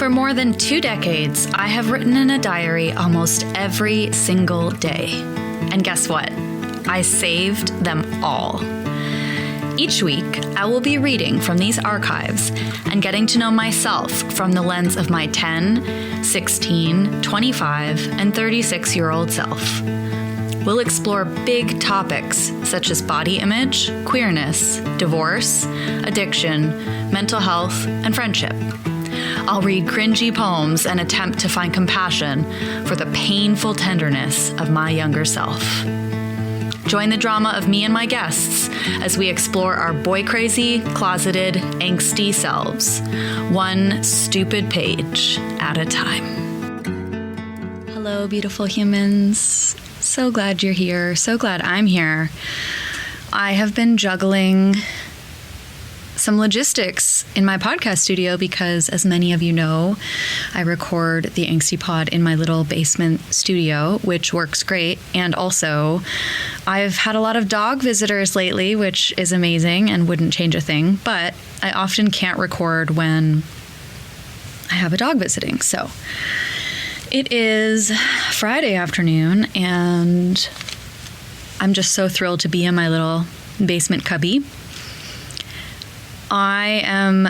For more than 2 decades, I have written in a diary almost every single day. And guess what? I saved them all. Each week, I will be reading from these archives and getting to know myself from the lens of my 10, 16, 25, and 36-year-old self. We'll explore big topics such as body image, queerness, divorce, addiction, mental health, and friendship. I'll read cringy poems and attempt to find compassion for the painful tenderness of my younger self. Join the drama of me and my guests as we explore our boy-crazy, closeted, angsty selves, one stupid page at a time. Hello, beautiful humans. So glad you're here. So glad I'm here. I have been juggling some logistics in my podcast studio because, as many of you know, I record the Angsty Pod in my little basement studio, which works great. And also, I've had a lot of dog visitors lately, which is amazing and wouldn't change a thing. But I often can't record when I have a dog visiting. So it is Friday afternoon, and I'm just so thrilled to be in my little basement cubby. I am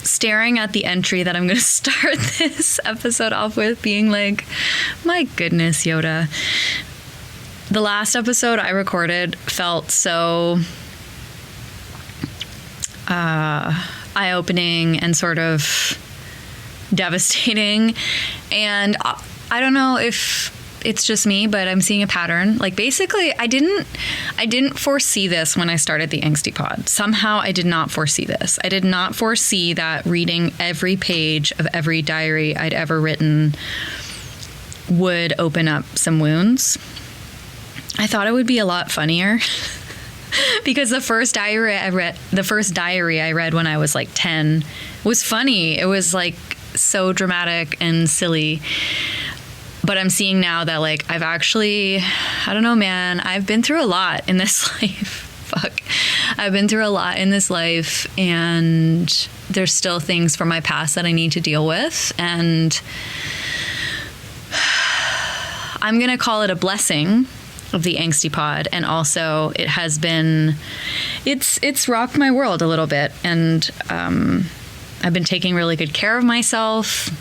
staring at the entry that I'm going to start this episode off with, being like, my goodness, Yoda. The last episode I recorded felt so eye-opening and sort of devastating. And I don't know if it's just me, but I'm seeing a pattern. Like, basically, I didn't foresee this when I started the Angsty Pod. Somehow I did not foresee this. I did not foresee that reading every page of every diary I'd ever written would open up some wounds. I thought it would be a lot funnier because the first diary I read when I was like 10 was funny. It was like so dramatic and silly. But I'm seeing now that, like, I've actually, I don't know, man, I've been through a lot in this life. Fuck. I've been through a lot in this life, and there's still things from my past that I need to deal with. And I'm going to call it a blessing of the Angsty Pod. And also it has been, it's rocked my world a little bit. And I've been taking really good care of myself.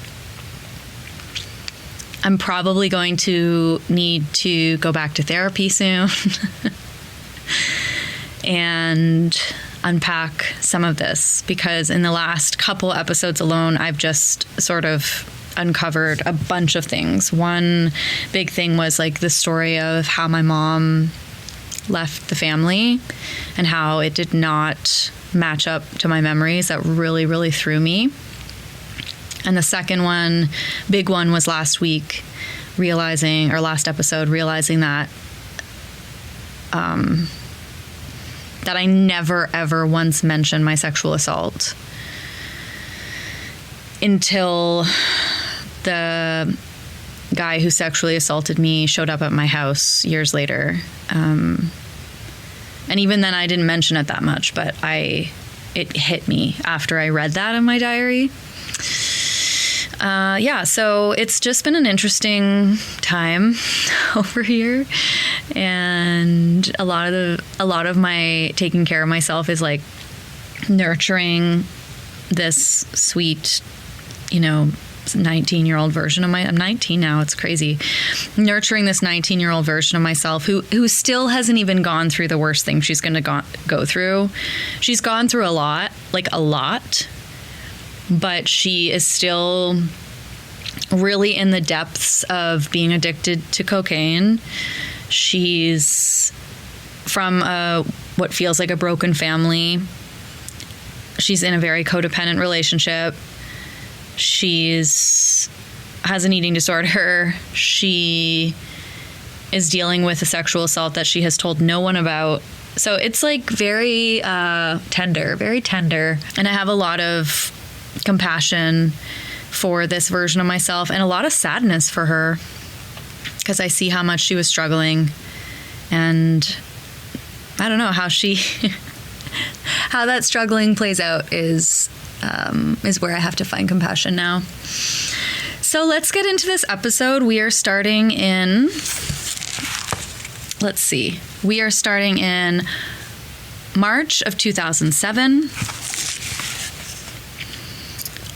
I'm probably going to need to go back to therapy soon and unpack some of this, because in the last couple episodes alone, I've just sort of uncovered a bunch of things. One big thing was like the story of how my mom left the family and how it did not match up to my memories. That really, really threw me. And the second one, big one, was last episode, realizing that that I never, ever once mentioned my sexual assault until the guy who sexually assaulted me showed up at my house years later. And even then I didn't mention it that much, but it hit me after I read that in my diary. So it's just been an interesting time over here, and a lot of my taking care of myself is like nurturing this sweet, 19-year-old version of I'm 19 now. It's crazy. Nurturing this 19-year-old version of myself who still hasn't even gone through the worst thing she's going to go through. She's gone through a lot, but she is still really in the depths of being addicted to cocaine. She's from what feels like a broken family. She's in a very codependent relationship. She's has an eating disorder. She is dealing with a sexual assault that she has told no one about. So it's like very tender. And I have a lot of compassion for this version of myself and a lot of sadness for her, because I see how much she was struggling, and I don't know how that struggling plays out is is where I have to find compassion now. So let's get into this episode. We are starting in, we are starting in March of 2007.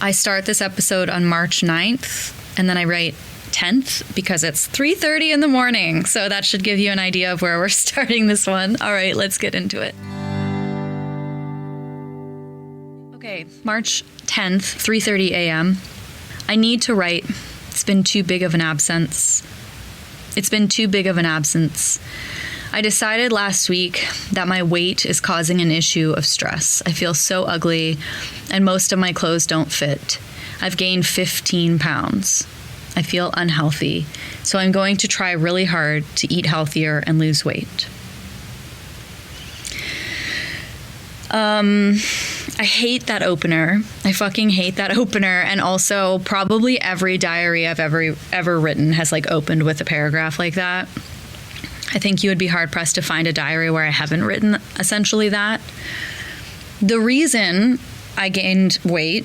I start this episode on March 9th, and then I write 10th because it's 3:30 in the morning. So that should give you an idea of where we're starting this one. All right, let's get into it. Okay, March 10th, 3:30 a.m. I need to write. It's been too big of an absence. I decided last week that my weight is causing an issue of stress. I feel so ugly, and most of my clothes don't fit. I've gained 15 pounds. I feel unhealthy, so I'm going to try really hard to eat healthier and lose weight. I hate that opener. I fucking hate that opener. And also probably every diary I've ever written has like opened with a paragraph like that. I think you would be hard pressed to find a diary where I haven't written essentially that. The reason I gained weight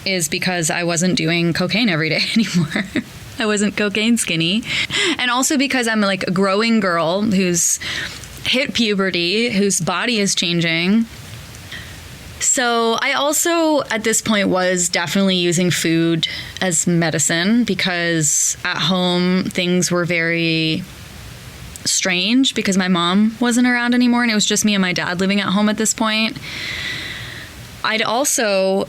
is because I wasn't doing cocaine every day anymore. I wasn't cocaine skinny. And also because I'm like a growing girl who's hit puberty, whose body is changing. So I also, at this point, was definitely using food as medicine because at home things were very strange because my mom wasn't around anymore and it was just me and my dad living at home at this point. I'd also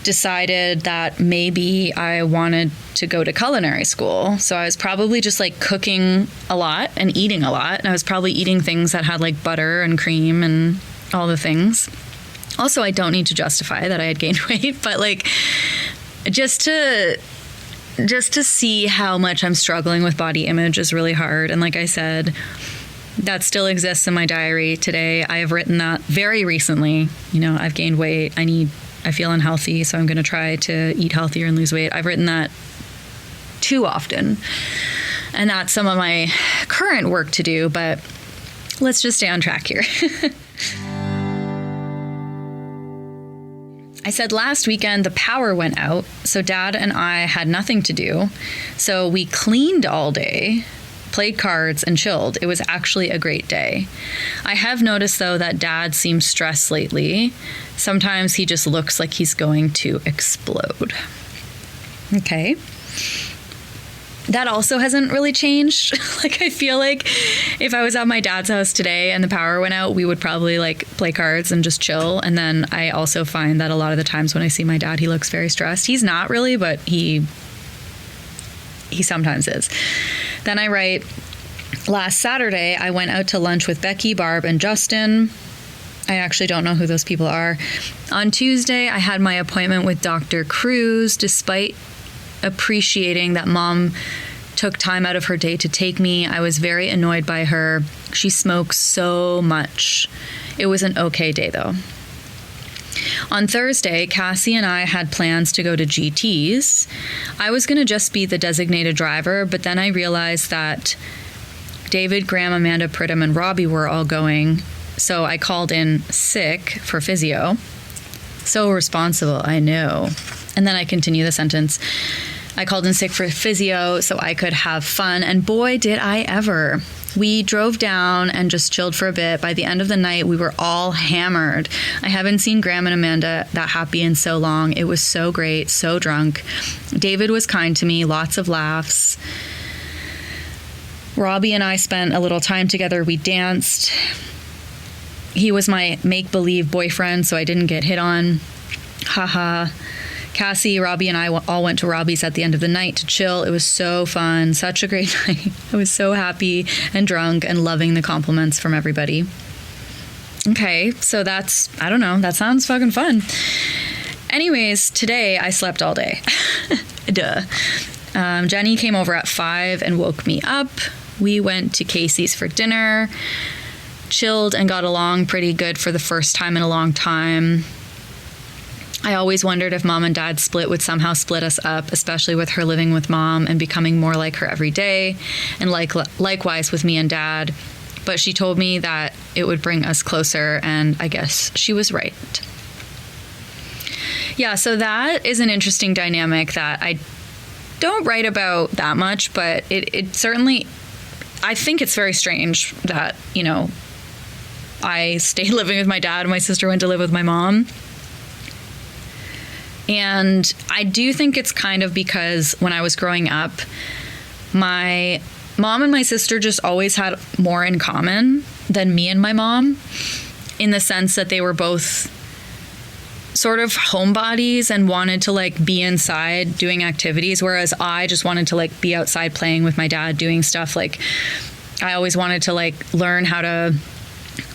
decided that maybe I wanted to go to culinary school. So I was probably just like cooking a lot and eating a lot. And I was probably eating things that had like butter and cream and all the things. Also, I don't need to justify that I had gained weight, but like just to see how much I'm struggling with body image is really hard. And like I said, that still exists in my diary today. I have written that very recently. You know, I've gained weight. I feel unhealthy, so I'm going to try to eat healthier and lose weight. I've written that too often. And that's some of my current work to do, but let's just stay on track here. I said last weekend the power went out, so Dad and I had nothing to do. So we cleaned all day, played cards, and chilled. It was actually a great day. I have noticed, though, that Dad seems stressed lately. Sometimes he just looks like he's going to explode. Okay. That also hasn't really changed. Like, I feel like if I was at my dad's house today and the power went out, we would probably like play cards and just chill. And then I also find that a lot of the times when I see my dad, he looks very stressed. He's not really, but he sometimes is. Then I write, last Saturday, I went out to lunch with Becky, Barb, and Justin. I actually don't know who those people are. On Tuesday, I had my appointment with Dr. Cruz, despite appreciating that Mom took time out of her day to take me. I was very annoyed by her. She smokes so much. It was an okay day, though. On Thursday, Cassie and I had plans to go to GT's. I was going to just be the designated driver, but then I realized that David, Graham, Amanda, Pridham, and Robbie were all going, so I called in sick for physio. So responsible, I know. And then I continue the sentence. I called in sick for physio so I could have fun, and boy, did I ever. We drove down and just chilled for a bit. By the end of the night, we were all hammered. I haven't seen Graham and Amanda that happy in so long. It was so great, so drunk. David was kind to me, lots of laughs. Robbie and I spent a little time together. We danced. He was my make-believe boyfriend, so I didn't get hit on. Haha. Cassie, Robbie, and I all went to Robbie's at the end of the night to chill. It was so fun, such a great night. I was so happy and drunk and loving the compliments from everybody. Okay, so that's, I don't know, that sounds fucking fun. Anyways, today I slept all day. Duh. Jenny came over at 5 and woke me up. We went to Casey's for dinner, chilled and got along pretty good for the first time in a long time. I always wondered if Mom and Dad split would somehow split us up, especially with her living with Mom and becoming more like her every day, and likewise with me and Dad. But she told me that it would bring us closer, and I guess she was right. Yeah, so that is an interesting dynamic that I don't write about that much, but it certainly, I think it's very strange that, you know, I stayed living with my dad and my sister went to live with my mom. And I do think it's kind of because when I was growing up, my mom and my sister just always had more in common than me and my mom, in the sense that they were both sort of homebodies and wanted to like be inside doing activities, whereas I just wanted to like be outside playing with my dad doing stuff. Like I always wanted to like learn how to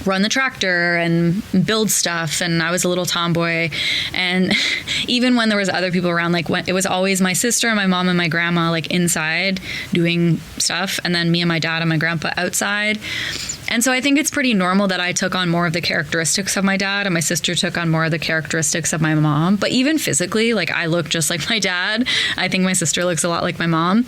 run the tractor and build stuff, and I was a little tomboy. And even when there was other people around, like when it was always my sister and my mom and my grandma like inside doing stuff, and then me and my dad and my grandpa outside. And so I think it's pretty normal that I took on more of the characteristics of my dad and my sister took on more of the characteristics of my mom. But even physically, like I look just like my dad. I think my sister looks a lot like my mom.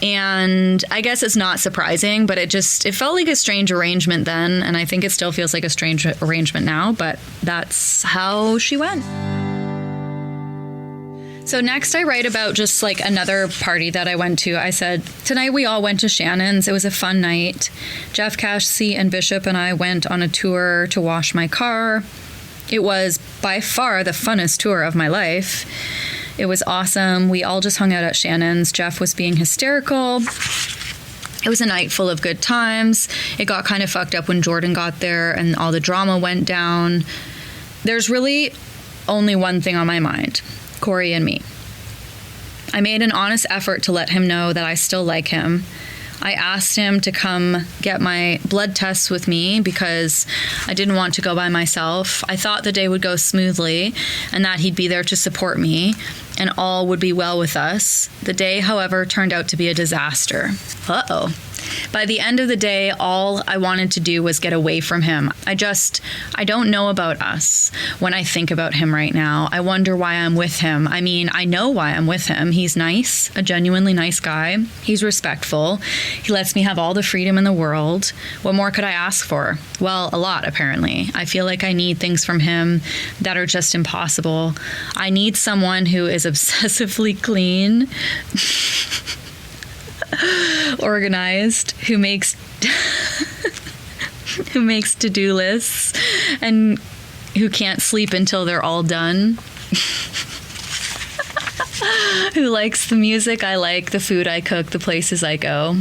And I guess it's not surprising, but it felt like a strange arrangement then. And I think it still feels like a strange arrangement now, but that's how she went. So next I write about just like another party that I went to. I said, tonight we all went to Shannon's. It was a fun night. Jeff, Cassie, and Bishop and I went on a tour to wash my car. It was by far the funnest tour of my life. It was awesome. We all just hung out at Shannon's. Jeff was being hysterical. It was a night full of good times. It got kind of fucked up when Jordan got there and all the drama went down. There's really only one thing on my mind: Corey and me. I made an honest effort to let him know that I still like him. I asked him to come get my blood tests with me because I didn't want to go by myself. I thought the day would go smoothly and that he'd be there to support me and all would be well with us. The day, however, turned out to be a disaster. Uh-oh. By the end of the day, all I wanted to do was get away from him. I don't know about us. When I think about him right now, I wonder why I'm with him. I mean, I know why I'm with him. He's nice, a genuinely nice guy. He's respectful. He lets me have all the freedom in the world. What more could I ask for? Well, a lot, apparently. I feel like I need things from him that are just impossible. I need someone who is obsessively clean, organized, who makes to-do lists, and who can't sleep until they're all done. Who likes the music I like, the food I cook, the places I go.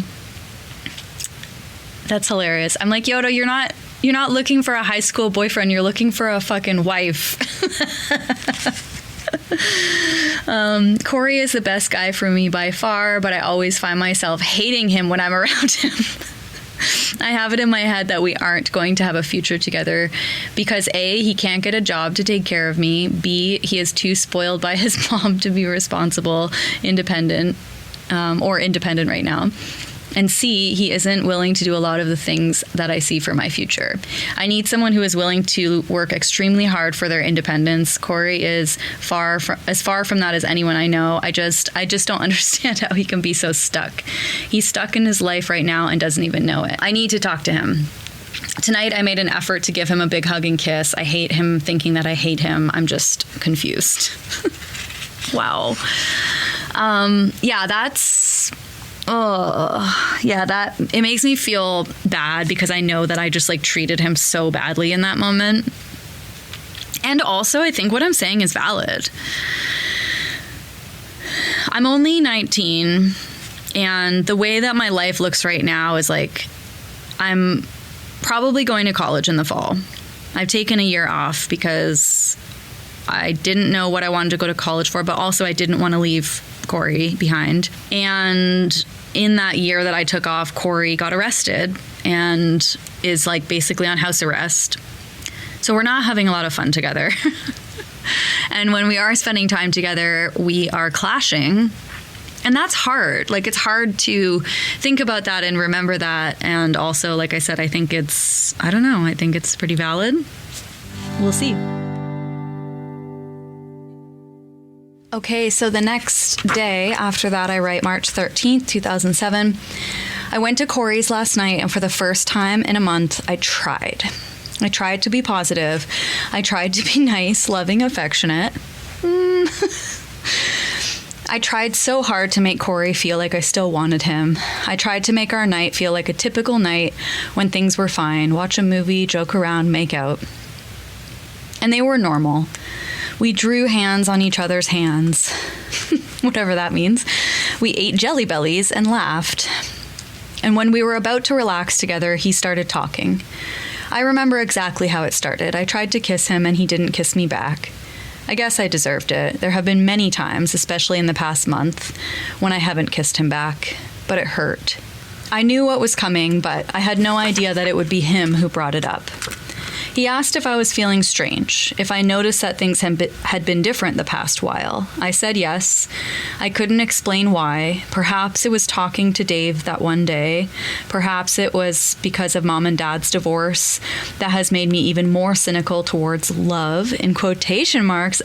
That's hilarious. I'm like, Yoda, you're not looking for a high school boyfriend, you're looking for a fucking wife. Corey is the best guy for me by far, but I always find myself hating him when I'm around him. I have it in my head that we aren't going to have a future together because A, he can't get a job to take care of me. B, he is too spoiled by his mom to be responsible, independent right now. And C, he isn't willing to do a lot of the things that I see for my future. I need someone who is willing to work extremely hard for their independence. Corey is as far from that as anyone I know. I just don't understand how he can be so stuck. He's stuck in his life right now and doesn't even know it. I need to talk to him. Tonight, I made an effort to give him a big hug and kiss. I hate him thinking that I hate him. I'm just confused. Wow. It makes me feel bad because I know that I just like treated him so badly in that moment. And also, I think what I'm saying is valid. I'm only 19, and the way that my life looks right now is like I'm probably going to college in the fall. I've taken a year off because I didn't know what I wanted to go to college for, but also I didn't want to leave Corey behind. And in that year that I took off, Corey got arrested and is like basically on house arrest. So we're not having a lot of fun together. And when we are spending time together, we are clashing. And that's hard. Like, it's hard to think about that and remember that. And also, like I said, I think it's pretty valid. We'll see. Okay, so the next day after that, I write March 13th, 2007. I went to Corey's last night, and for the first time in a month, I tried. I tried to be positive. I tried to be nice, loving, affectionate. I tried so hard to make Corey feel like I still wanted him. I tried to make our night feel like a typical night when things were fine. Watch a movie, joke around, make out. And they were normal. We drew hands on each other's hands, whatever that means. We ate Jelly Bellies and laughed. And when we were about to relax together, he started talking. I remember exactly how it started. I tried to kiss him and he didn't kiss me back. I guess I deserved it. There have been many times, especially in the past month, when I haven't kissed him back, but it hurt. I knew what was coming, but I had no idea that it would be him who brought it up. He asked if I was feeling strange, if I noticed that things had been different the past while. I said yes. I couldn't explain why. Perhaps it was talking to Dave that one day. Perhaps it was because of Mom and Dad's divorce that has made me even more cynical towards love, in quotation marks.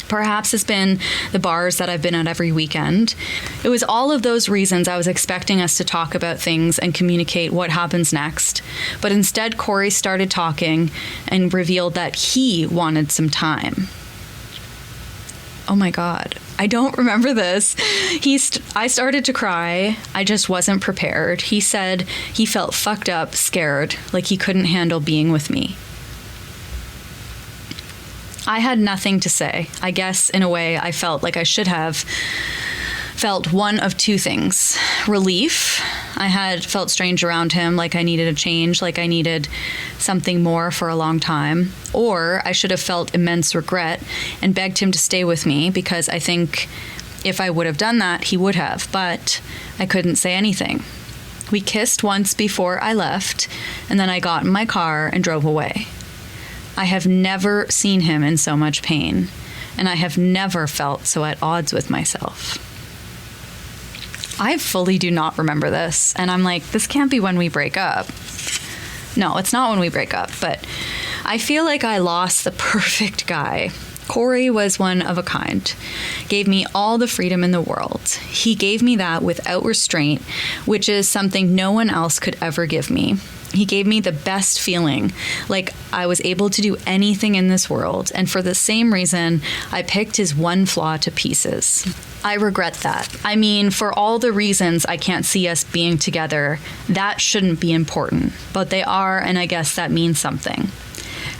Perhaps it's been the bars that I've been at every weekend. It was all of those reasons I was expecting us to talk about things and communicate what happens next. But instead, Corey started talking and revealed that he wanted some time. Oh my God, I don't remember this. I started to cry. I just wasn't prepared. He said he felt fucked up, scared, like he couldn't handle being with me. I had nothing to say. I guess, in a way, I felt like I should have felt one of two things. Relief. I had felt strange around him, like I needed a change, like I needed something more for a long time. Or I should have felt immense regret and begged him to stay with me, because I think if I would have done that, he would have. But I couldn't say anything. We kissed once before I left, and then I got in my car and drove away. I have never seen him in so much pain, and I have never felt so at odds with myself. I fully do not remember this, and I'm like, this can't be when we break up. No, it's not when we break up, but I feel like I lost the perfect guy. Corey was one of a kind, gave me all the freedom in the world. He gave me that without restraint, which is something no one else could ever give me. He gave me the best feeling, like I was able to do anything in this world, and for the same reason, I picked his one flaw to pieces. I regret that. I mean, for all the reasons I can't see us being together, that shouldn't be important, but they are, and I guess that means something.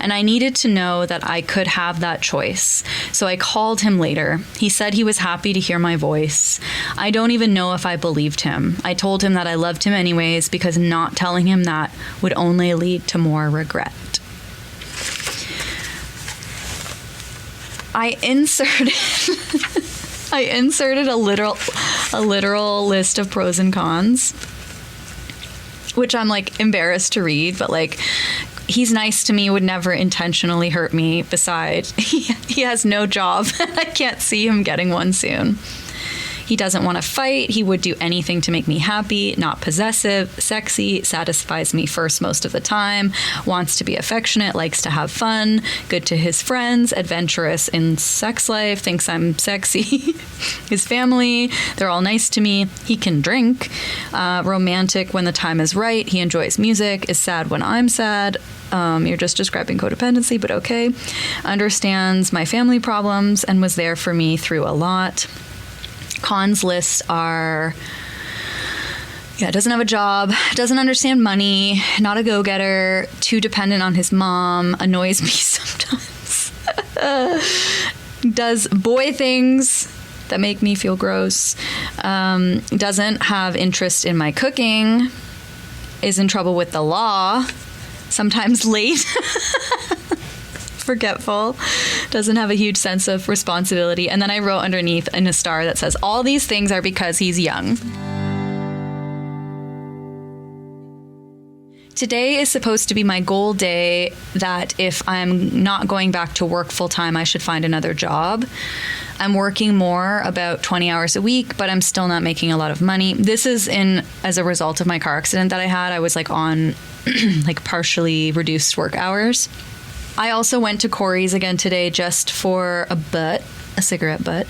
And I needed to know that I could have that choice. So I called him later. He said he was happy to hear my voice. I don't even know if I believed him. I told him that I loved him anyways, because not telling him that would only lead to more regret. I inserted a literal list of pros and cons, which I'm like embarrassed to read, but like, he's nice to me, would never intentionally hurt me. Besides, he has no job. I can't see him getting one soon. He doesn't want to fight. He would do anything to make me happy. Not possessive, sexy, satisfies me first most of the time, wants to be affectionate, likes to have fun, good to his friends, adventurous in sex life, thinks I'm sexy. His family, they're all nice to me. He can drink, romantic when the time is right. He enjoys music, is sad when I'm sad. You're just describing codependency, but okay. Understands my family problems and was there for me through a lot. Cons list are, doesn't have a job, doesn't understand money, not a go-getter, too dependent on his mom, annoys me sometimes, does boy things that make me feel gross, doesn't have interest in my cooking, is in trouble with the law, sometimes late, forgetful, doesn't have a huge sense of responsibility. And then I wrote underneath in a star that says, all these things are because he's young. Today is supposed to be my goal day, that if I'm not going back to work full time, I should find another job. I'm working more, about 20 hours a week, but I'm still not making a lot of money. This is as a result of my car accident that I had. I was like on like partially reduced work hours. I also went to Corey's again today just for a cigarette butt.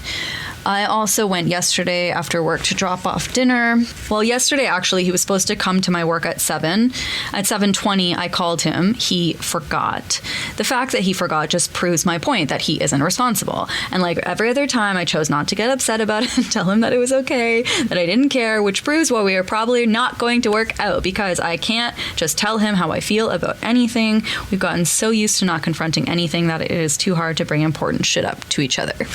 I also went yesterday after work to drop off dinner. Well, yesterday, actually, he was supposed to come to my work at 7. At 7:20, I called him. He forgot. The fact that he forgot just proves my point that he isn't responsible. And like every other time, I chose not to get upset about it and tell him that it was okay, that I didn't care, which proves why we are probably not going to work out, because I can't just tell him how I feel about anything. We've gotten so used to not confronting anything that it is too hard to bring important shit up to each other.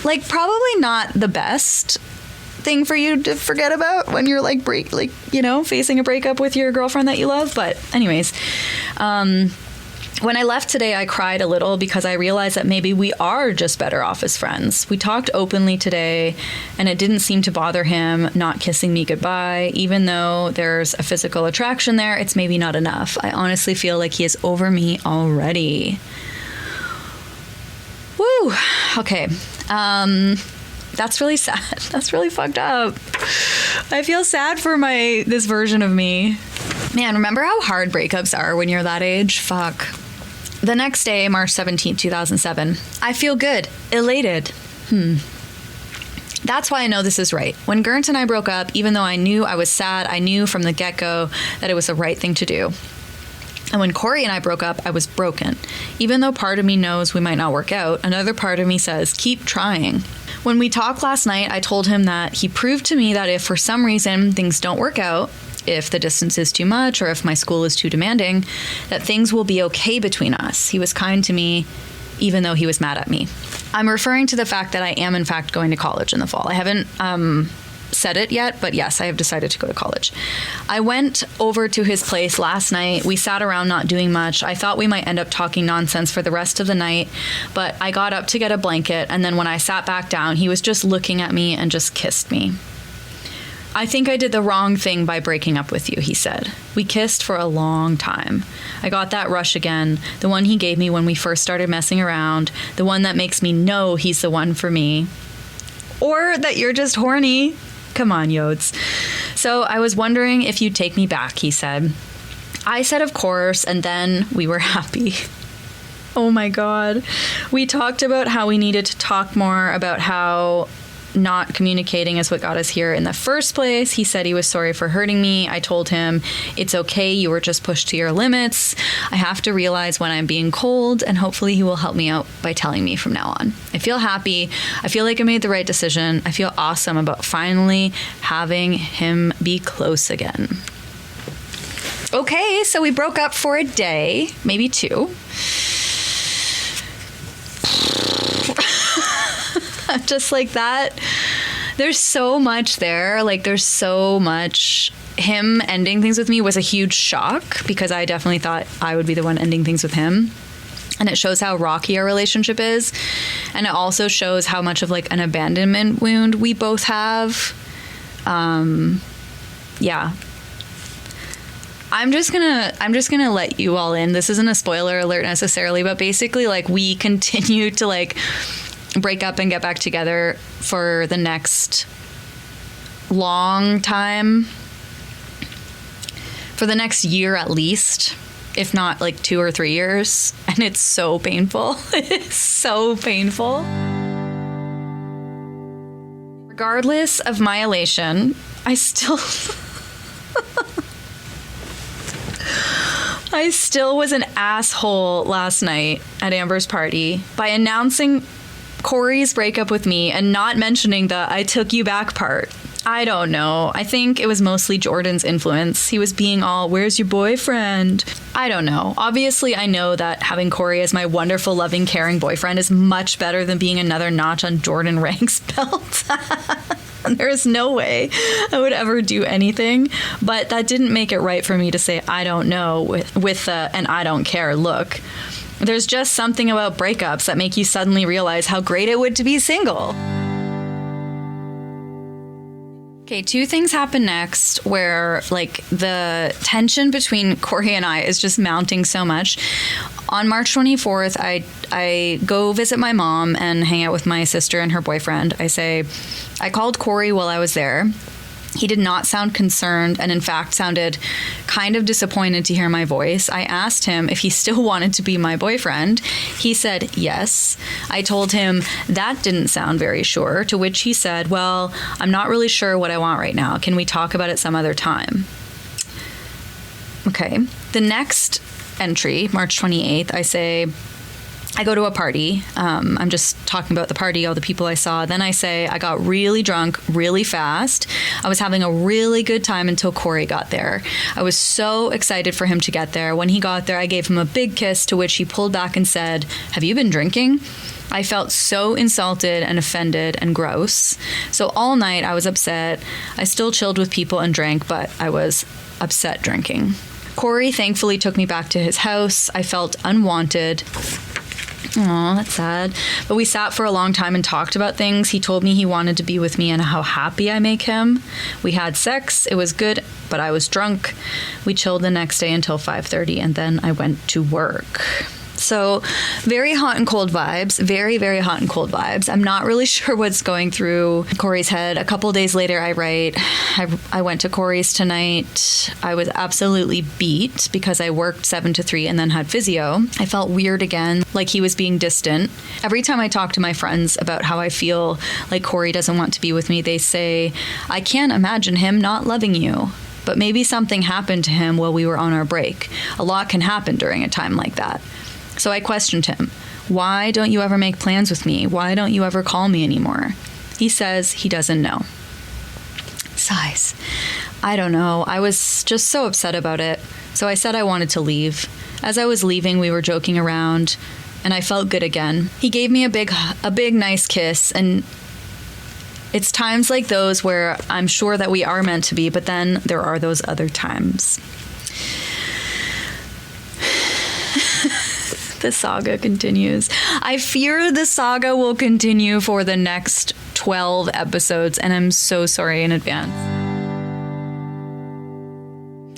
Like, probably not the best thing for you to forget about when you're like facing a breakup with your girlfriend that you love. But anyways, when I left today, I cried a little because I realized that maybe we are just better off as friends. We talked openly today, and it didn't seem to bother him not kissing me goodbye. Even though there's a physical attraction there, it's maybe not enough. I honestly feel like he is over me already. Woo! Okay. That's really sad. That's really fucked up. I feel sad for this version of me. Man, remember how hard breakups are when you're that age? Fuck. The next day, March 17th, 2007, I feel good, elated. That's why I know this is right. When Gurnt and I broke up, even though I knew I was sad, I knew from the get-go that it was the right thing to do. And when Corey and I broke up, I was broken. Even though part of me knows we might not work out, another part of me says, keep trying. When we talked last night, I told him that he proved to me that if for some reason things don't work out, if the distance is too much or if my school is too demanding, that things will be okay between us. He was kind to me, even though he was mad at me. I'm referring to the fact that I am, in fact, going to college in the fall. I haven't said it yet, but yes, I have decided to go to college. I went over to his place last night. We sat around not doing much. I thought we might end up talking nonsense for the rest of the night, but I got up to get a blanket, and then when I sat back down, he was just looking at me and just kissed me. I think I did the wrong thing by breaking up with you, he said. We kissed for a long time. I got that rush again, the one he gave me when we first started messing around, the one that makes me know he's the one for me. Or that you're just horny. Come on, Yodes. So I was wondering if you'd take me back, he said. I said, of course, and then we were happy. Oh my God. We talked about how we needed to talk more, about how not communicating is what got us here in the first place. He said he was sorry for hurting me. I told him, it's okay, you were just pushed to your limits. I have to realize when I'm being cold, and hopefully he will help me out by telling me from now on. I feel happy. I feel like I made the right decision. I feel awesome about finally having him be close again. Okay, so we broke up for a day, maybe 2. Just like that. There's so much there. Like, there's so much. Him ending things with me was a huge shock because I definitely thought I would be the one ending things with him. And it shows how rocky our relationship is. And it also shows how much of like an abandonment wound we both have. Yeah. I'm just gonna let you all in. This isn't a spoiler alert necessarily, but basically like we continue to like break up and get back together for the next long time, for the next year at least, if not like 2 or 3 years. And it's so painful. It's so painful. Regardless of my elation, I still was an asshole last night at Amber's party by announcing Corey's breakup with me and not mentioning the I took you back part. I don't know. I think it was mostly Jordan's influence. He was being all, where's your boyfriend? I don't know. Obviously, I know that having Corey as my wonderful, loving, caring boyfriend is much better than being another notch on Jordan Rank's belt. There is no way I would ever do anything, but that didn't make it right for me to say I don't know with the an I don't care look. There's just something about breakups that make you suddenly realize how great it would to be single. Okay, 2 things happen next where like the tension between Corey and I is just mounting so much. On March 24th, I go visit my mom and hang out with my sister and her boyfriend. I called Corey while I was there. He did not sound concerned and in fact sounded kind of disappointed to hear my voice. I asked him if he still wanted to be my boyfriend. He said yes. I told him that didn't sound very sure, to which he said, well, I'm not really sure what I want right now. Can we talk about it some other time? Okay. The next entry, March 28th, I go to a party. I'm just talking about the party, all the people I saw. Then I say I got really drunk really fast. I was having a really good time until Corey got there. I was so excited for him to get there. When he got there, I gave him a big kiss, to which he pulled back and said, have you been drinking? I felt so insulted and offended and gross. So all night I was upset. I still chilled with people and drank, but I was upset drinking. Corey thankfully took me back to his house. I felt unwanted. Aw, that's sad. But we sat for a long time and talked about things. He told me he wanted to be with me and how happy I make him. We had sex. It was good, but I was drunk. We chilled the next day until 5:30, and then I went to work. So very hot and cold vibes, very, very hot and cold vibes. I'm not really sure what's going through Corey's head. A couple days later, I write, I went to Corey's tonight. I was absolutely beat because I worked 7 to 3 and then had physio. I felt weird again, like he was being distant. Every time I talk to my friends about how I feel like Corey doesn't want to be with me, they say, I can't imagine him not loving you. But maybe something happened to him while we were on our break. A lot can happen during a time like that. So I questioned him. Why don't you ever make plans with me? Why don't you ever call me anymore? He says he doesn't know. Sighs. I don't know. I was just so upset about it. So I said I wanted to leave. As I was leaving, we were joking around, and I felt good again. He gave me a big, nice kiss, and it's times like those where I'm sure that we are meant to be, but then there are those other times. The saga continues. I fear the saga will continue for the next 12 episodes, and I'm so sorry in advance.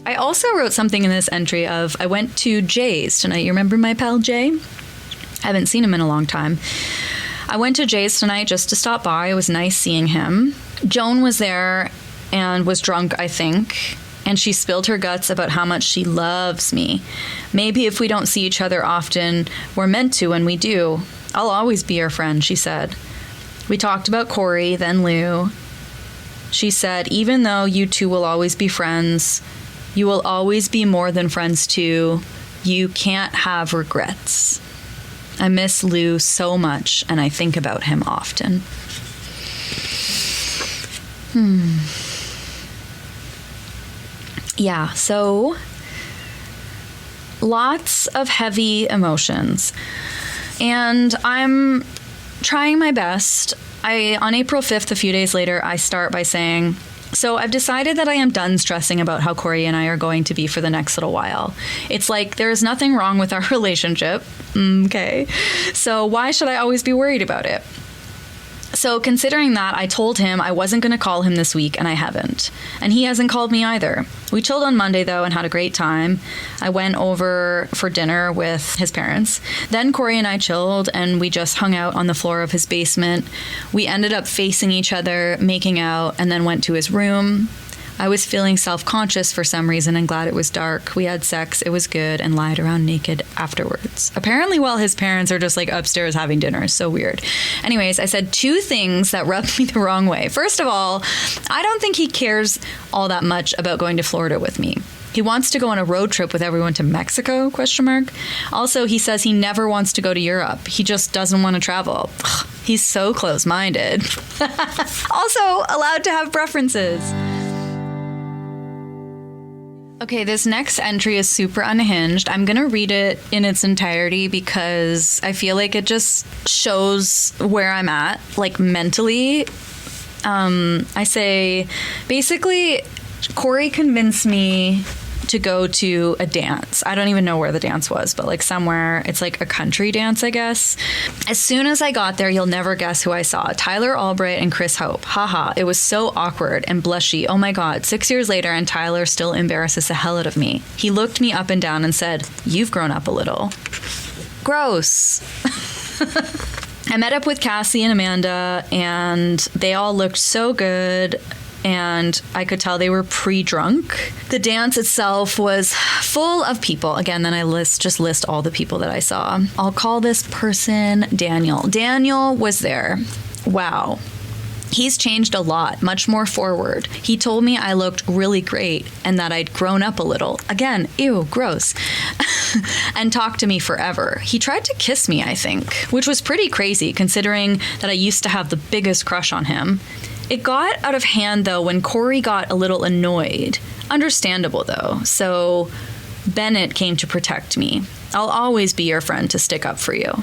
I also wrote something in this entry of, I went to Jay's tonight. You remember my pal Jay? I haven't seen him in a long time. I went to Jay's tonight just to stop by. It was nice seeing him. Joan was there and was drunk, I think. And she spilled her guts about how much she loves me. Maybe if we don't see each other often, we're meant to when we do. I'll always be your friend, she said. We talked about Corey, then Lou. She said, even though you two will always be friends, you will always be more than friends too. You can't have regrets. I miss Lou so much, and I think about him often. Yeah, so lots of heavy emotions. And I'm trying my best. On April 5th, a few days later, I start by saying, so I've decided that I am done stressing about how Corey and I are going to be for the next little while. It's like there is nothing wrong with our relationship. Okay. So why should I always be worried about it? So considering that, I told him I wasn't going to call him this week, and I haven't. And he hasn't called me either. We chilled on Monday, though, and had a great time. I went over for dinner with his parents. Then Corey and I chilled, and we just hung out on the floor of his basement. We ended up facing each other, making out, and then went to his room. I was feeling self-conscious for some reason and glad it was dark. We had sex, it was good, and lied around naked afterwards. Apparently while his parents are just like upstairs having dinner. It's so weird. Anyways, I said 2 things that rubbed me the wrong way. First of all, I don't think he cares all that much about going to Florida with me. He wants to go on a road trip with everyone to Mexico, ? Also, he says he never wants to go to Europe. He just doesn't want to travel. Ugh, he's so close-minded. Also, allowed to have preferences. Okay, this next entry is super unhinged. I'm going to read it in its entirety because I feel like it just shows where I'm at, like mentally. I say, basically, Corey convinced me to go to a dance. I don't even know where the dance was, but like somewhere, it's like a country dance, I guess. As soon as I got there, you'll never guess who I saw. Tyler Albright and Chris Hope. Haha, it was so awkward and blushy. Oh my God, 6 years later and Tyler still embarrasses the hell out of me. He looked me up and down and said, "You've grown up a little." Gross. I met up with Cassie and Amanda and they all looked so good. and I could tell they were pre-drunk. The dance itself was full of people. Again, then I just list all the people that I saw. I'll call this person Daniel. Daniel was there. Wow. He's changed a lot, much more forward. He told me I looked really great and that I'd grown up a little. Again, ew, gross. And talked to me forever. He tried to kiss me, I think, which was pretty crazy considering that I used to have the biggest crush on him. It got out of hand, though, when Corey got a little annoyed. Understandable, though. So Bennett came to protect me. I'll always be your friend to stick up for you.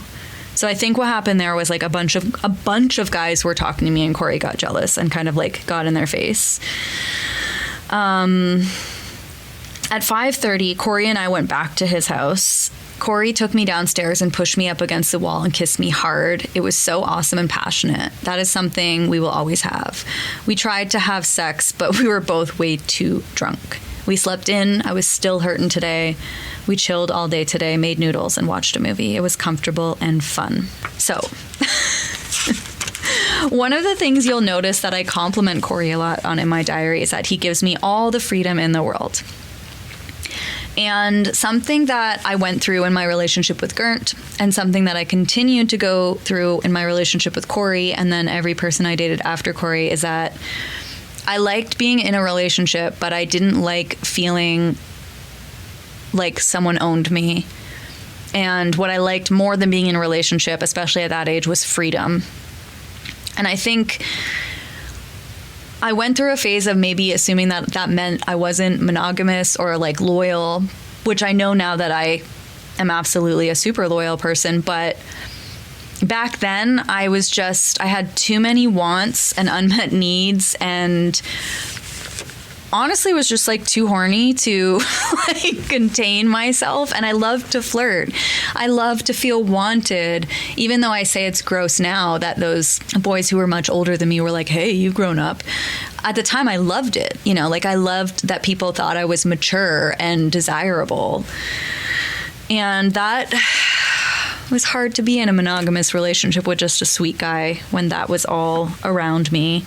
So I think what happened there was like a bunch of guys were talking to me, and Corey got jealous and kind of like got in their face. At 5:30, Corey and I went back to his house. Corey took me downstairs and pushed me up against the wall and kissed me hard. It was so awesome and passionate. That is something we will always have. We tried to have sex, but we were both way too drunk. We slept in. I was still hurting today. We chilled all day today, made noodles, and watched a movie. It was comfortable and fun. So, one of the things you'll notice that I compliment Corey a lot on in my diary is that he gives me all the freedom in the world. And something that I went through in my relationship with Gert, and something that I continued to go through in my relationship with Corey, and then every person I dated after Corey, is that I liked being in a relationship, but I didn't like feeling like someone owned me. And what I liked more than being in a relationship, especially at that age, was freedom. And I think I went through a phase of maybe assuming that that meant I wasn't monogamous or like loyal, which I know now that I am absolutely a super loyal person. But back then I had too many wants and unmet needs, and honestly was just like too horny to like contain myself. And I love to flirt. I love to feel wanted, even though I say it's gross now that those boys who were much older than me were like, hey, you've grown up. At the time I loved it, like I loved that people thought I was mature and desirable. And that was hard to be in a monogamous relationship with just a sweet guy when that was all around me.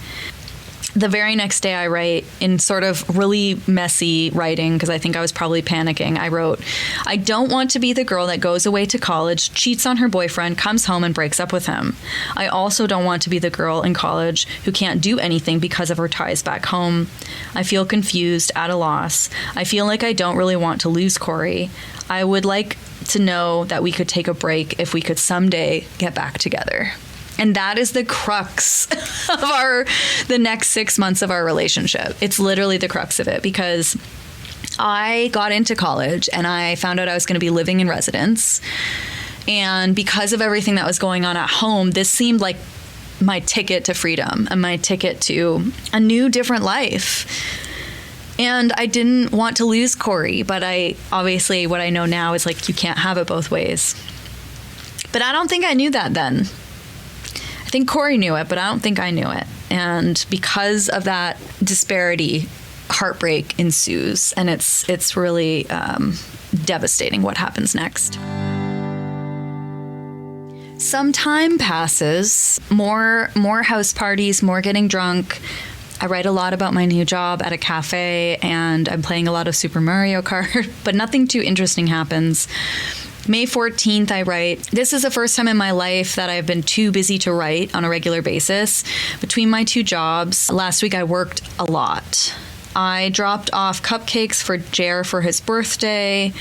The very next day I write, in sort of really messy writing, because I think I was probably panicking, I wrote, I don't want to be the girl that goes away to college, cheats on her boyfriend, comes home and breaks up with him. I also don't want to be the girl in college who can't do anything because of her ties back home. I feel confused, at a loss. I feel like I don't really want to lose Corey. I would like to know that we could take a break if we could someday get back together. And that is the crux of the next 6 months of our relationship. It's literally the crux of it, because I got into college and I found out I was going to be living in residence. And because of everything that was going on at home, this seemed like my ticket to freedom and my ticket to a new, different life. And I didn't want to lose Corey, but obviously what I know now is like, you can't have it both ways. But I don't think I knew that then. I think Corey knew it, but I don't think I knew it. And because of that disparity, heartbreak ensues, and it's really devastating what happens next. Some time passes, more house parties, more getting drunk. I write a lot about my new job at a cafe, and I'm playing a lot of Super Mario Kart, but nothing too interesting happens. May 14th, I write, this is the first time in my life that I've been too busy to write on a regular basis. Between my two jobs, last week I worked a lot. I dropped off cupcakes for Jer for his birthday.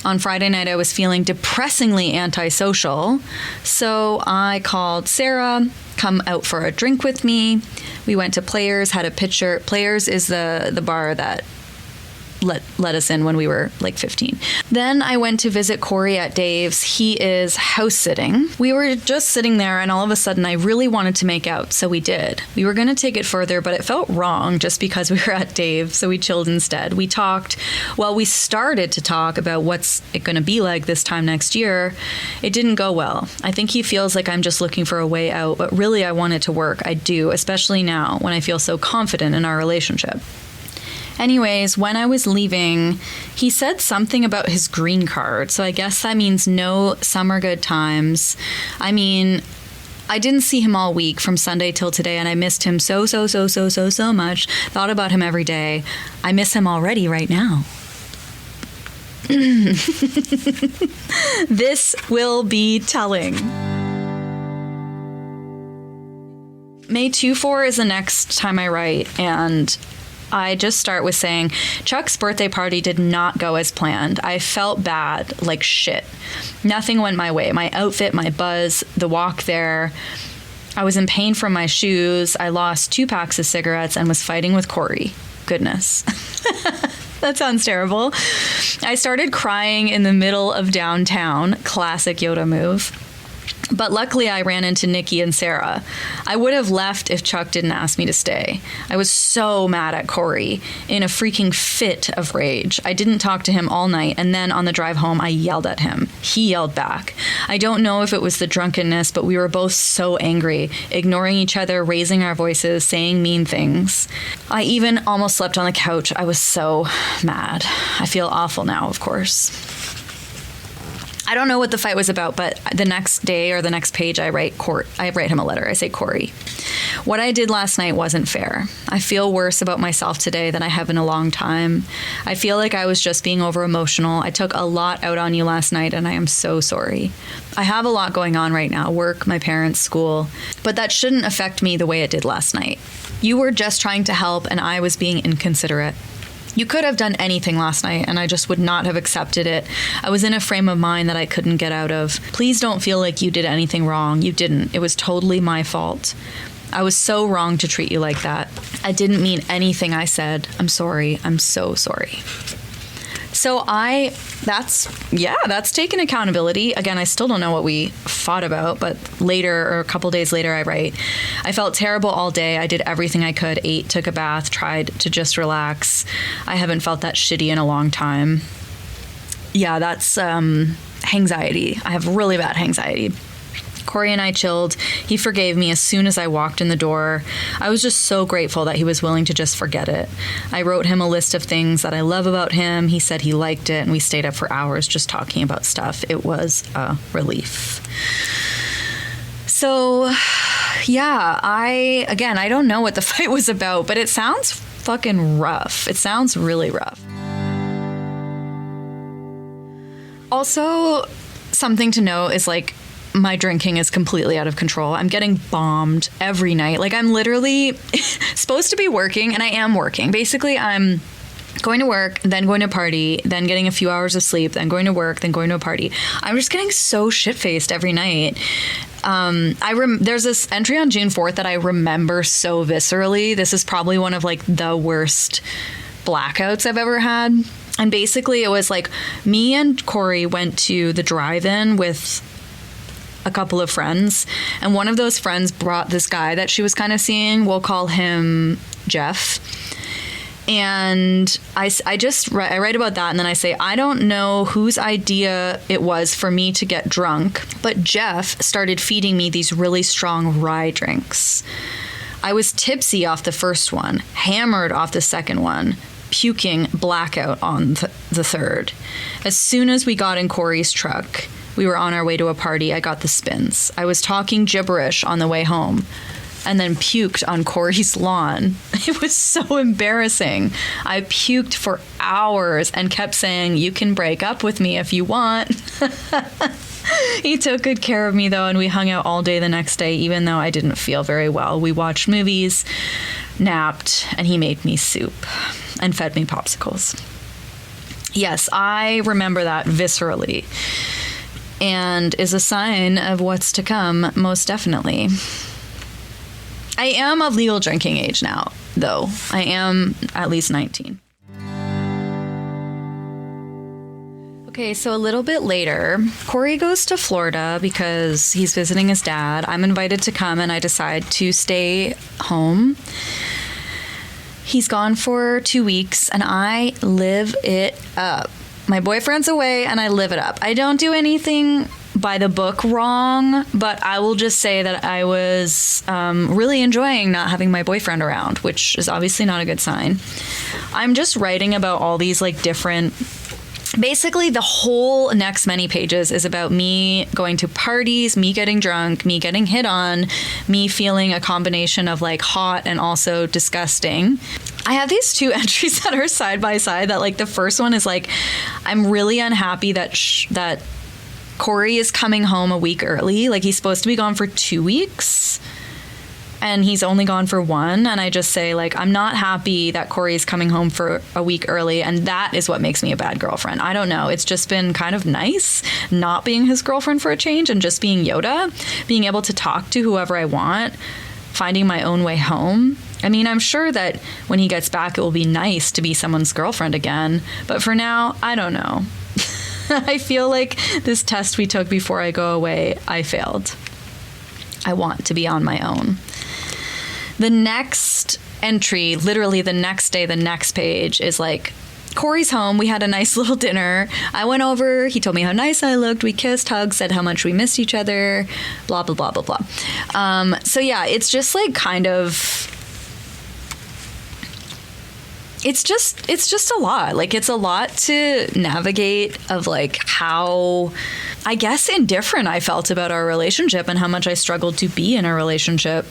On Friday night, I was feeling depressingly antisocial. So I called Sarah, come out for a drink with me. We went to Players, had a picture. Players is the bar that let us in when we were like 15. Then I went to visit Corey at Dave's. He is house sitting. We were just sitting there, and all of a sudden I really wanted to make out, so we did. We were going to take it further, but it felt wrong just because we were at Dave, so we chilled instead. We talked. Well, we started to talk about what's it going to be like this time next year. It didn't go well. I think he feels like I'm just looking for a way out, but really I want it to work. I do, especially now when I feel so confident in our relationship. Anyways, when I was leaving, he said something about his green card. So I guess that means no summer good times. I mean, I didn't see him all week from Sunday till today, and I missed him so much. Thought about him every day. I miss him already right now. This will be telling. May 24 is the next time I write, and I just start with saying, Chuck's birthday party did not go as planned. I felt bad, like shit. Nothing went my way. My outfit, my buzz, the walk there. I was in pain from my shoes. I lost 2 packs of cigarettes and was fighting with Corey. Goodness. That sounds terrible. I started crying in the middle of downtown. Classic Yoda move. But luckily, I ran into Nikki and Sarah. I would have left if Chuck didn't ask me to stay. I was so mad at Corey, in a freaking fit of rage. I didn't talk to him all night, and then on the drive home, I yelled at him. He yelled back. I don't know if it was the drunkenness, but we were both so angry, ignoring each other, raising our voices, saying mean things. I even almost slept on the couch. I was so mad. I feel awful now, of course. I don't know what the fight was about, but the next day or the next page, I write him a letter. I say, Corey, what I did last night wasn't fair. I feel worse about myself today than I have in a long time. I feel like I was just being over emotional. I took a lot out on you last night, and I am so sorry. I have a lot going on right now, work, my parents, school, but that shouldn't affect me the way it did last night. You were just trying to help, and I was being inconsiderate. You could have done anything last night, and I just would not have accepted it. I was in a frame of mind that I couldn't get out of. Please don't feel like you did anything wrong. You didn't. It was totally my fault. I was so wrong to treat you like that. I didn't mean anything I said. I'm sorry. I'm so sorry. So that's taken accountability. Again, I still don't know what we fought about, but later, or a couple days later, I write, I felt terrible all day. I did everything I could, ate, took a bath, tried to just relax. I haven't felt that shitty in a long time. Yeah, that's anxiety. I have really bad anxiety. Corey and I chilled. He forgave me as soon as I walked in the door. I was just so grateful that he was willing to just forget it. I wrote him a list of things that I love about him. He said he liked it, and we stayed up for hours just talking about stuff. It was a relief. So, yeah, I don't know what the fight was about, but it sounds fucking rough. It sounds really rough. Also, something to note is, like, my drinking is completely out of control. I'm getting bombed every night. Like, I'm literally supposed to be working, and I am working. Basically, I'm going to work, then going to party, then getting a few hours of sleep, then going to work, then going to a party. I'm just getting so shit-faced every night. There's this entry on June 4th that I remember so viscerally. This is probably one of, like, the worst blackouts I've ever had. And basically, it was like me and Corey went to the drive-in with a couple of friends, and one of those friends brought this guy that she was kind of seeing. We'll call him Jeff. And I write about that, and then I say, I don't know whose idea it was for me to get drunk, but Jeff started feeding me these really strong rye drinks. I was tipsy off the first one, hammered off the second one, puking blackout on the third. As soon as we got in Corey's truck, we were on our way to a party. I got the spins. I was talking gibberish on the way home and then puked on Corey's lawn. It was so embarrassing. I puked for hours and kept saying, you can break up with me if you want. He took good care of me, though, and we hung out all day the next day, even though I didn't feel very well. We watched movies, napped, and he made me soup and fed me popsicles. Yes, I remember that viscerally, and is a sign of what's to come, most definitely. I am of legal drinking age now, though. I am at least 19. Okay, so a little bit later, Corey goes to Florida because he's visiting his dad. I'm invited to come, and I decide to stay home. He's gone for 2 weeks, and I live it up. My boyfriend's away, and I live it up. I don't do anything by the book wrong, but I will just say that I was really enjoying not having my boyfriend around, which is obviously not a good sign. I'm just writing about all these, like, different basically the whole next many pages is about me going to parties, me getting drunk, me getting hit on, me feeling a combination of like hot and also disgusting. I have these two entries that are side by side. That like the first one is like, I'm really unhappy that Corey is coming home a week early. Like he's supposed to be gone for 2 weeks and he's only gone for 1. And I just say like, I'm not happy that Corey is coming home for a week early. And that is what makes me a bad girlfriend. I don't know. It's just been kind of nice not being his girlfriend for a change and just being Yoda, being able to talk to whoever I want, finding my own way home. I mean, I'm sure that when he gets back, it will be nice to be someone's girlfriend again. But for now, I don't know. I feel like this test we took before I go away, I failed. I want to be on my own. The next entry, literally the next day, the next page is like, Corey's home. We had a nice little dinner. I went over. He told me how nice I looked. We kissed, hugged, said how much we missed each other, blah, blah, blah, blah, blah. So yeah, it's just like kind of... It's just a lot. Like, it's a lot to navigate of like how, I guess, indifferent I felt about our relationship and how much I struggled to be in a relationship.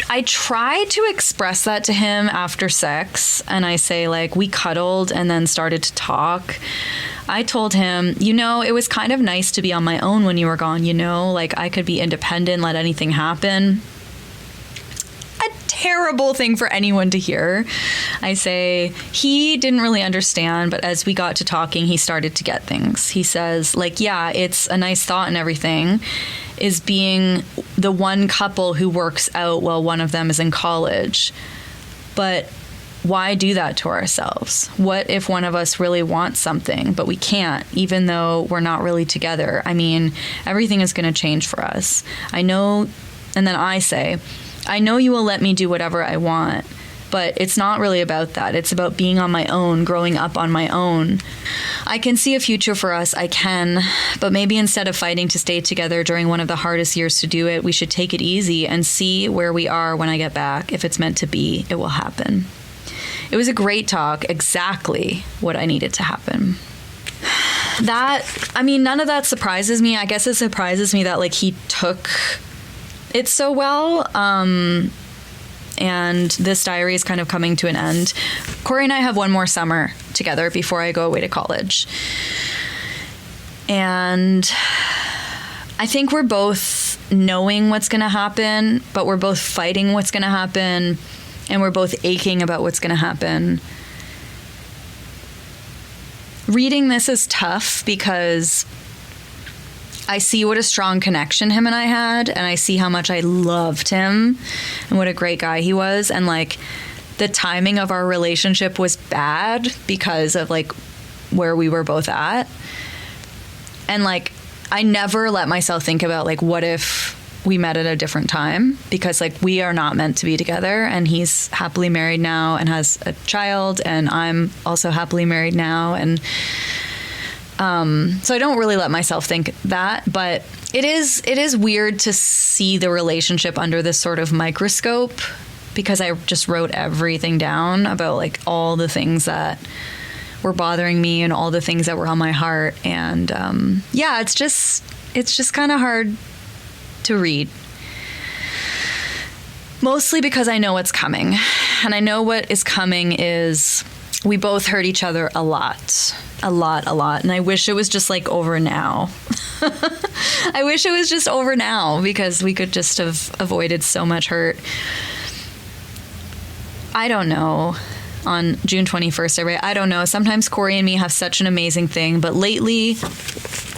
I tried to express that to him after sex, and I say like, we cuddled and then started to talk. I told him, you know, it was kind of nice to be on my own when you were gone, you know, like I could be independent, let anything happen. Terrible thing for anyone to hear. I say he didn't really understand, but as we got to talking, he started to get things. He says, like, yeah, it's a nice thought and everything, is being the one couple who works out while one of them is in college. But why do that to ourselves? What if one of us really wants something, but we can't, even though we're not really together? I mean, everything is going to change for us. I know. And then I say, I know you will let me do whatever I want, but it's not really about that. It's about being on my own, growing up on my own. I can see a future for us, I can, but maybe instead of fighting to stay together during one of the hardest years to do it, we should take it easy and see where we are when I get back. If it's meant to be, it will happen. It was a great talk, exactly what I needed to happen. None of that surprises me. I guess it surprises me that like he took it so well, and this diary is kind of coming to an end. Corey and I have one more summer together before I go away to college. And I think we're both knowing what's going to happen, but we're both fighting what's going to happen, and we're both aching about what's going to happen. Reading this is tough because I see what a strong connection him and I had, and I see how much I loved him and what a great guy he was. And like the timing of our relationship was bad because of like where we were both at. And like, I never let myself think about like, what if we met at a different time? Because like, we are not meant to be together, and he's happily married now and has a child, and I'm also happily married now. And so I don't really let myself think that, but it is weird to see the relationship under this sort of microscope, because I just wrote everything down about like all the things that were bothering me and all the things that were on my heart. And yeah, it's just kind of hard to read. Mostly because I know what's coming. And I know what is coming is we both hurt each other a lot. And I wish it was just like over now. I wish it was just over now, because we could just have avoided so much hurt. I don't know. On June 21st, I write, I don't know. Sometimes Corey and me have such an amazing thing, but lately,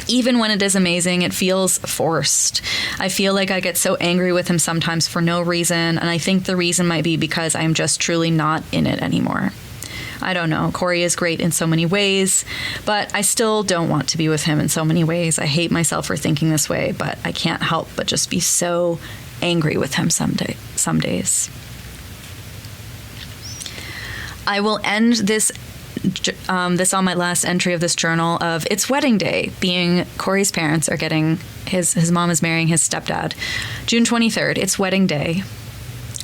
even when it is amazing, it feels forced. I feel like I get so angry with him sometimes for no reason, and I think the reason might be because I'm just truly not in it anymore. I don't know. Corey is great in so many ways, but I still don't want to be with him in so many ways. I hate myself for thinking this way, but I can't help but just be so angry with him some days. I will end this on my last entry of this journal of it's wedding day, being Corey's parents are getting, his mom is marrying his stepdad. June 23rd, it's wedding day.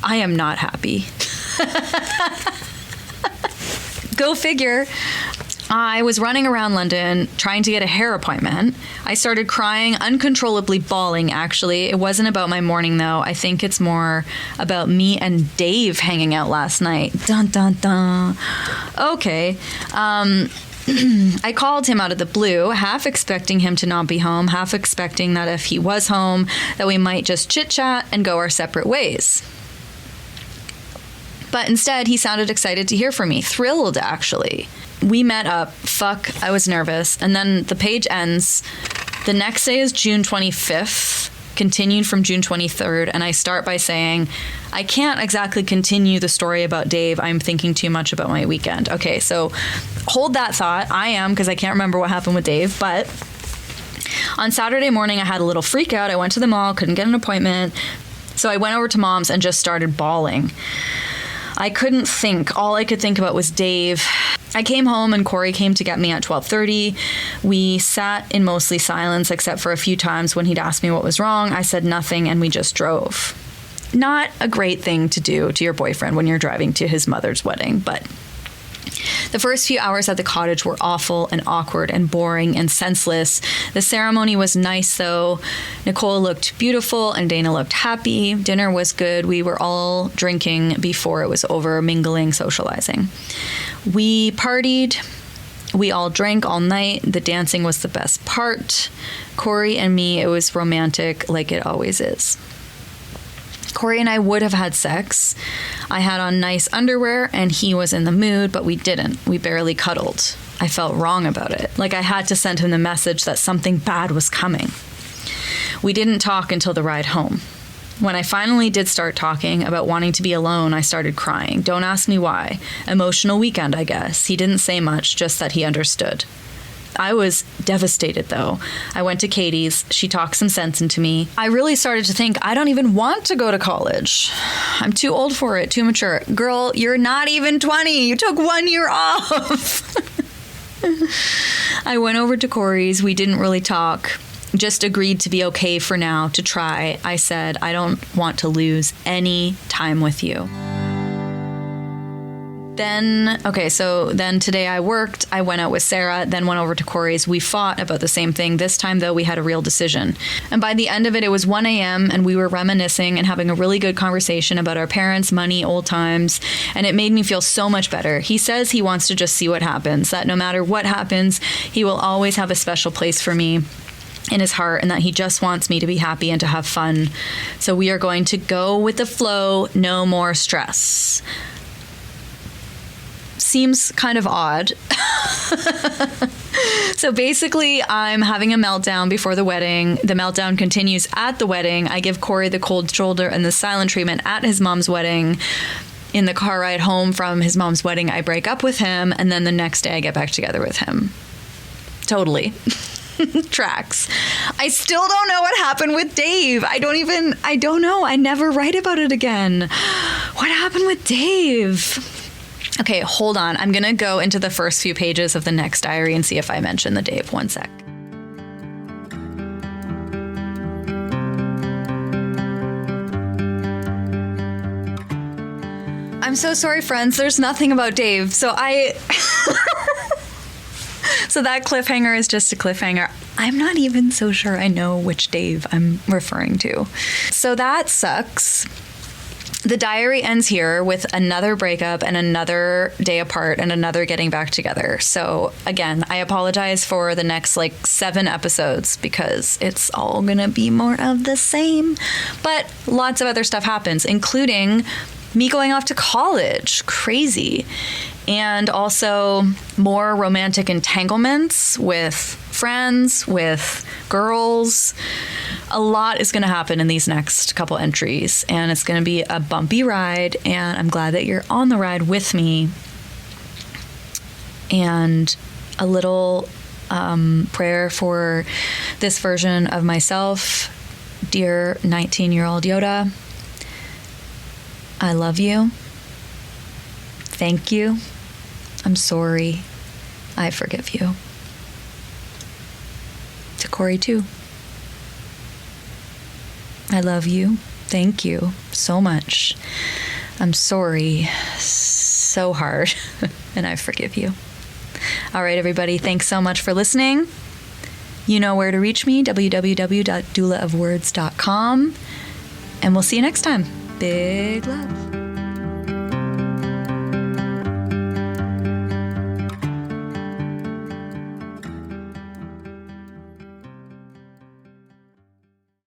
I am not happy. Go figure. I was running around London trying to get a hair appointment. I started crying, uncontrollably bawling, actually. It wasn't about my morning, though. I think it's more about me and Dave hanging out last night. Dun, dun, dun. Okay. I called him out of the blue, half expecting him to not be home, half expecting that if he was home, that we might just chit-chat and go our separate ways. But instead, he sounded excited to hear from me. Thrilled, actually. We met up. Fuck, I was nervous. And then the page ends. The next day is June 25th, continued from June 23rd. And I start by saying, I can't exactly continue the story about Dave. I'm thinking too much about my weekend. Okay, so hold that thought. I am, because I can't remember what happened with Dave. But on Saturday morning, I had a little freak out. I went to the mall, couldn't get an appointment. So I went over to Mom's and just started bawling. I couldn't think. All I could think about was Dave. I came home and Corey came to get me at 12:30. We sat in mostly silence except for a few times when he'd asked me what was wrong. I said nothing and we just drove. Not a great thing to do to your boyfriend when you're driving to his mother's wedding, but the first few hours at the cottage were awful and awkward and boring and senseless. The ceremony was nice, though. Nicole looked beautiful and Dana looked happy. Dinner was good. We were all drinking before it was over, mingling, socializing. We partied. We all drank all night. The dancing was the best part. Corey and me, it was romantic like it always is. Corey and I would have had sex. I had on nice underwear and he was in the mood, but we didn't. We barely cuddled. I felt wrong about it. Like I had to send him the message that something bad was coming. We didn't talk until the ride home. When I finally did start talking about wanting to be alone, I started crying. Don't ask me why. Emotional weekend, I guess. He didn't say much, just that he understood. I was devastated, though. I went to Katie's. She talked some sense into me. I really started to think, I don't even want to go to college. I'm too old for it, too mature. Girl, you're not even 20. You took 1 year off. I went over to Corey's. We didn't really talk. Just agreed to be okay for now, to try. I said, I don't want to lose any time with you. Then today I worked, I went out with Sarah, then went over to Corey's. We fought about the same thing. This time, though, we had a real decision. And by the end of it, it was 1 a.m. and we were reminiscing and having a really good conversation about our parents, money, old times. And it made me feel so much better. He says he wants to just see what happens, that no matter what happens, he will always have a special place for me in his heart, and that he just wants me to be happy and to have fun. So we are going to go with the flow, no more stress. Seems kind of odd. So basically, I'm having a meltdown before the wedding. The meltdown continues at the wedding. I give Corey the cold shoulder and the silent treatment at his mom's wedding. In the car ride home from his mom's wedding, I break up with him, and then the next day I get back together with him. Totally. Tracks. I still don't know what happened with Dave. I don't know. I never write about it again. What happened with Dave? Okay, hold on. I'm going to go into the first few pages of the next diary and see if I mention the Dave. One sec. I'm so sorry, friends. There's nothing about Dave. So So that cliffhanger is just a cliffhanger. I'm not even so sure I know which Dave I'm referring to. So that sucks. The diary ends here with another breakup and another day apart and another getting back together. So again, I apologize for the next 7 episodes because it's all gonna be more of the same. But lots of other stuff happens, including me going off to college. Crazy. And also more romantic entanglements with friends, with girls. A lot is going to happen in these next couple entries, and it's going to be a bumpy ride, and I'm glad that you're on the ride with me. And a little prayer for this version of myself. Dear 19-year-old Yoda, I love you. Thank you. I'm sorry. I forgive you. To Corey, too. I love you. Thank you so much. I'm sorry so hard, and I forgive you. All right, everybody, thanks so much for listening. You know where to reach me, www.doulaofwords.com. And we'll see you next time. Big love.